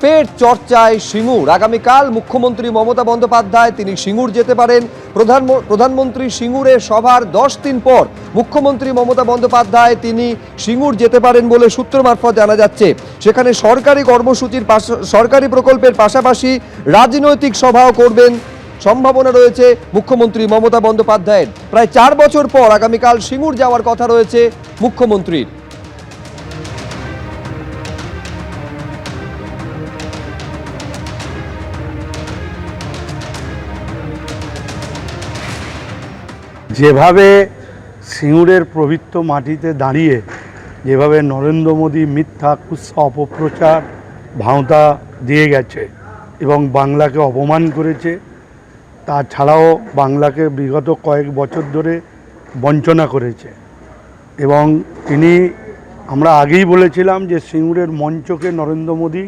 ফের চর্চায় সিঙ্গুর। আগামীকাল মুখ্যমন্ত্রী মমতা বন্দ্যোপাধ্যায় তিনি সিঙ্গুর যেতে পারেন। প্রধানমন্ত্রী সিঙ্গুরের সভার 10 দিন পর মুখ্যমন্ত্রী মমতা বন্দ্যোপাধ্যায় তিনি সিঙ্গুর যেতে পারেন বলে সূত্র মারফত জানা যাচ্ছে। সেখানে সরকারি কর্মসূচির সরকারি প্রকল্পের পাশাপাশি রাজনৈতিক সভাও করবেন সম্ভাবনা রয়েছে মুখ্যমন্ত্রী মমতা বন্দ্যোপাধ্যায়ের। প্রায় 4 বছর পর আগামীকাল সিঙ্গুর যাওয়ার কথা রয়েছে মুখ্যমন্ত্রীর। যেভাবে সিঙ্গুরের পবিত্র মাটিতে দাঁড়িয়ে যেভাবে নরেন্দ্র মোদী মিথ্যা কুৎসা অপপ্রচার ভাঁওতা দিয়ে গেছে এবং বাংলাকে অপমান করেছে, তাছাড়াও বাংলাকে বিগত কয়েক বছর ধরে বঞ্চনা করেছে এবং আমরা আগেই বলেছিলাম যে সিঙ্গুরের মঞ্চকে নরেন্দ্র মোদী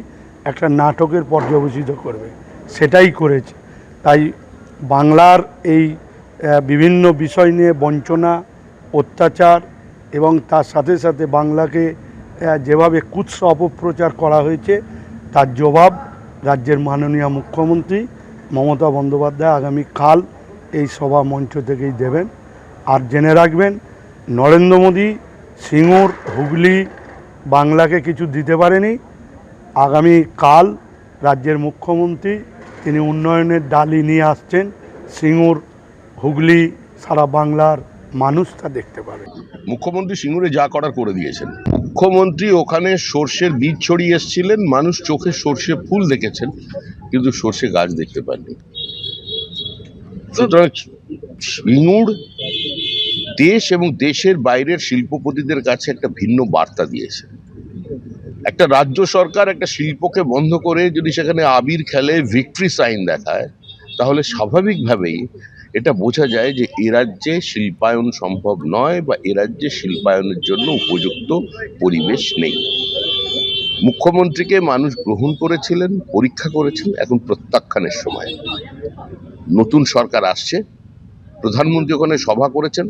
একটা নাটকের পর্যবেসিত করবে, সেটাই করেছে। তাই বাংলার এই বিভিন্ন বিষয় নিয়ে বঞ্চনা, অত্যাচার এবং তার সাথে সাথে বাংলাকে যেভাবে কুৎসা অপপ্রচার করা হয়েছে তার জবাব রাজ্যের মাননীয় মুখ্যমন্ত্রী মমতা বন্দ্যোপাধ্যায় আগামীকাল এই সভা মঞ্চ থেকেই দেবেন। আর জেনে রাখবেন, নরেন্দ্র মোদী সিঙ্গুর, হুগলি, বাংলাকে কিছু দিতে পারেনি। আগামীকাল রাজ্যের মুখ্যমন্ত্রী তিনি উন্নয়নের ডালি নিয়ে আসছেন। সিঙ্গুর, হুগলি, সারা বাংলার মানুষ তা দেখতে পাবে। মুখ্যমন্ত্রী সিঙ্গুরে যা করার করে দিয়েছেন। মুখ্যমন্ত্রী ওখানে সর্ষের বীজ ছড়িয়ে এসেছিলেন, মানুষ চোখে সর্ষে ফুল দেখেছেন কিন্তু সর্ষে গাছ দেখতে পাননি। সুতরাং সিঙ্গুর দেশ এবং দেশের বাইরের শিল্পপতিদের কাছে একটা ভিন্ন বার্তা দিয়েছে। একটা রাজ্য সরকার একটা শিল্পকে বন্ধ করে যদি সেখানে আবির খেলে, ভিক্টরি সাইন দেখায়, তাহলে স্বাভাবিকভাবেই এটা বোঝা যায় যে এ রাজ্যে শিল্পায়ন সম্ভব নয় বা এ রাজ্যে শিল্পায়নের জন্য উপযুক্ত পরিবেশ নেই। মুখ্যমন্ত্রীকে মানুষ গ্রহণ করেছিলেন, পরীক্ষা করেছেন, এখন প্রত্যাখ্যানের সময়। নতুন সরকার আসছে, প্রধানমন্ত্রী ওখানে সভা করেছেন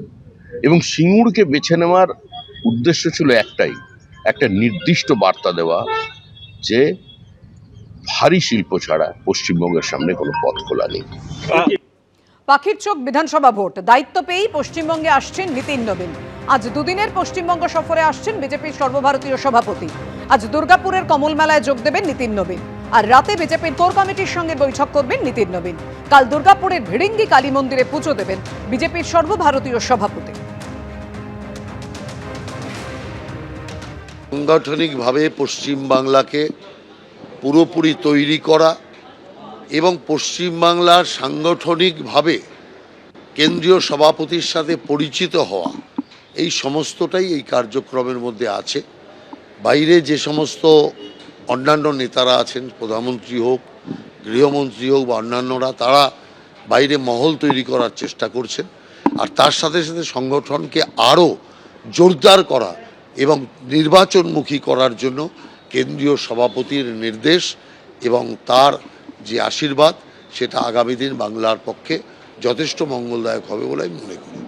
এবং সিঙ্গুরকে বেছে নেওয়ার উদ্দেশ্য ছিল একটাই, একটা নির্দিষ্ট বার্তা দেওয়া যে ভারী শিল্প ছাড়া পশ্চিমবঙ্গের সামনে কোনো পথ খোলা নেই। পাখির চোখ বিধানসভা ভোট দায়িত্ব পেয়েই পশ্চিমবঙ্গে আসছেন নীতিন নবীন। আজ দুদিনের পশ্চিমবঙ্গ সফরে আসছেন বিজেপির সর্বভারতীয় সভাপতি। আজ দুর্গাপুরের কমল মেলায় যোগ দেবেন নীতিন নবীন, আর রাতে বিজেপির কোর কমিটির সঙ্গে বৈঠক করবেন নীতিন নবীন। কাল দুর্গাপুরের ভিড়িঙ্গি কালী মন্দিরে পুজো দেবেন বিজেপির সর্বভারতীয় সভাপতি। সাংগঠনিকভাবে পশ্চিমবাংলাকে পুরোপুরি তৈরি করা এবং পশ্চিমবাংলার সাংগঠনিকভাবে কেন্দ্রীয় সভাপতির সাথে পরিচিত হওয়া, এই সমস্তটাই এই কার্যক্রমের মধ্যে আছে। বাইরে যে সমস্ত অন্যান্য নেতারা আছেন, প্রধানমন্ত্রী হোক, গৃহমন্ত্রী হোক বা অন্যান্যরা, তারা বাইরে মহল তৈরি করার চেষ্টা করছেন। আর তার সাথে সাথে সংগঠনকে আরও জোরদার করা এবং নির্বাচনমুখী করার জন্য কেন্দ্রীয় সভাপতির নির্দেশ এবং তার যে আশীর্বাদ, সেটা আগামী দিন বাংলার পক্ষে যথেষ্ট মঙ্গলদায়ক হবে বলে আমি মনে করি।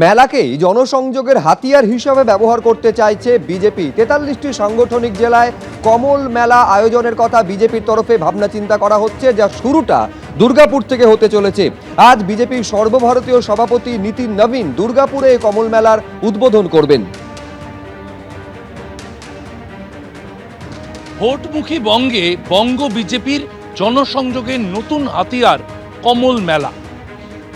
মেলাকেই জনসংযোগের হাতিয়ার হিসেবে ব্যবহার করতে চাইছে বিজেপি। 43টি সাংগঠনিক জেলায় কমল মেলা আয়োজনের কথা বিজেপির তরফে ভাবনা চিন্তা করা হচ্ছে, যার শুরুটা দুর্গাপুর থেকে হতে চলেছে। আজ বিজেপির সর্বভারতীয় সভাপতি নীতিন নবীন দুর্গাপুরে কমল মেলার উদ্বোধন করবেন। ভোটমুখী বঙ্গে বঙ্গ বিজেপির জনসংযোগের নতুন হাতিয়ার কমল মেলা।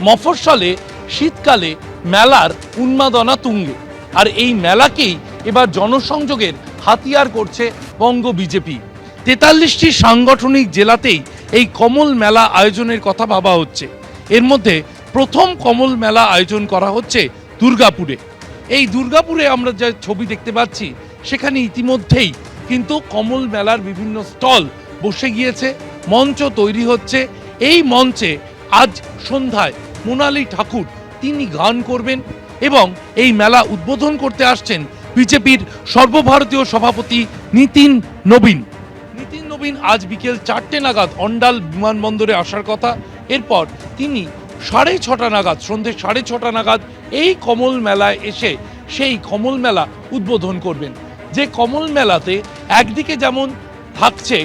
মফস্বলে শীতকালে মেলার উন্মাদনা তুঙ্গে, আর এই মেলাকেই এবার জনসংযোগের হাতিয়ার করছে বঙ্গ বিজেপি। 43টি সাংগঠনিক জেলাতেই এই কমল মেলা আয়োজনের কথা ভাবা হচ্ছে। এর মধ্যে প্রথম কমল মেলা আয়োজন করা হচ্ছে দুর্গাপুরে। এই দুর্গাপুরে আমরা যে ছবি দেখতে পাচ্ছি, সেখানে ইতিমধ্যেই কিন্তু কমল মেলার বিভিন্ন স্টল বসে গিয়েছে, মঞ্চ তৈরি হচ্ছে। এই মঞ্চে আজ সন্ধ্যায় মোনালি ঠাকুর তিনি গান করবেন এবং এই মেলা উদ্বোধন করতে আসছেন বিজেপির সর্বভারতীয় সভাপতি নীতিন নবীন। নীতিন নবীন আজ বিকেল 4টে নাগাদ অন্ডাল বিমানবন্দরে আসার কথা। এরপর তিনি 6:30 নাগাদ, সন্ধ্যে 6:30 নাগাদ এই কমল মেলায় এসে সেই কমল মেলা উদ্বোধন করবেন। যে কমল মেলাতে একদিকে যেমন থাকছে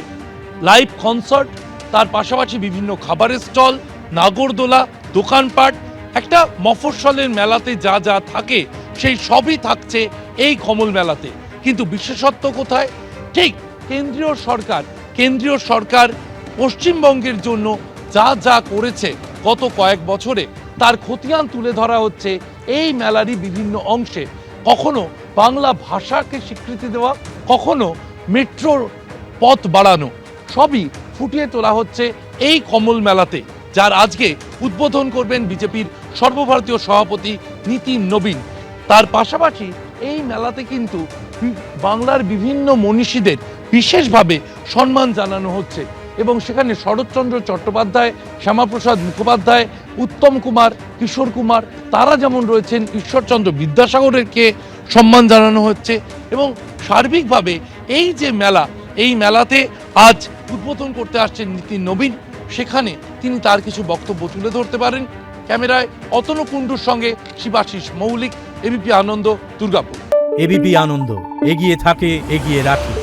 লাইভ কনসার্ট, তার পাশাপাশি বিভিন্ন খাবারের স্টল, নাগরদোলা, দোকানপাট। একটা মফস্বলের মেলাতে যা যা থাকে সেই সবই থাকছে এই কমল মেলাতে। কিন্তু বিশেষত্ব কোথায়? ঠিক কেন্দ্রীয় সরকার পশ্চিমবঙ্গের জন্য যা যা করেছে গত কয়েক বছরে তার খতিয়ান তুলে ধরা হচ্ছে এই মেলারই বিভিন্ন অংশে। কখনো বাংলা ভাষাকে স্বীকৃতি দেওয়া, কখনো মেট্রোর পথ বাড়ানো, সবই ফুটিয়ে তোলা হচ্ছে এই কমল মেলাতে, যার আজকে উদ্বোধন করবেন বিজেপির সর্বভারতীয় সভাপতি নীতিন নবীন। তার পাশাপাশি এই মেলাতে কিন্তু বাংলার বিভিন্ন মনীষীদের বিশেষভাবে সম্মান জানানো হচ্ছে এবং সেখানে শরৎচন্দ্র চট্টোপাধ্যায়, শ্যামাপ্রসাদ মুখোপাধ্যায়, উত্তম কুমার, কিশোর কুমার, তারা যেমন রয়েছেন, ঈশ্বরচন্দ্র বিদ্যাসাগরকে সম্মান জানানো হচ্ছে। এবং সার্বিকভাবে এই যে মেলা, এই মেলাতে আজ উদ্বোধন করতে আসছেন নীতিন নবীন, সেখানে তিনি তার কিছু বক্তব্য তুলে ধরতে পারেন। ক্যামেরায় অতনু কুণ্ডুর সঙ্গে শিবাশিস মৌলিক, এবিপি আনন্দ, দুর্গাপুর। এবিপি আনন্দ, এগিয়ে থাকে, এগিয়ে রাখে।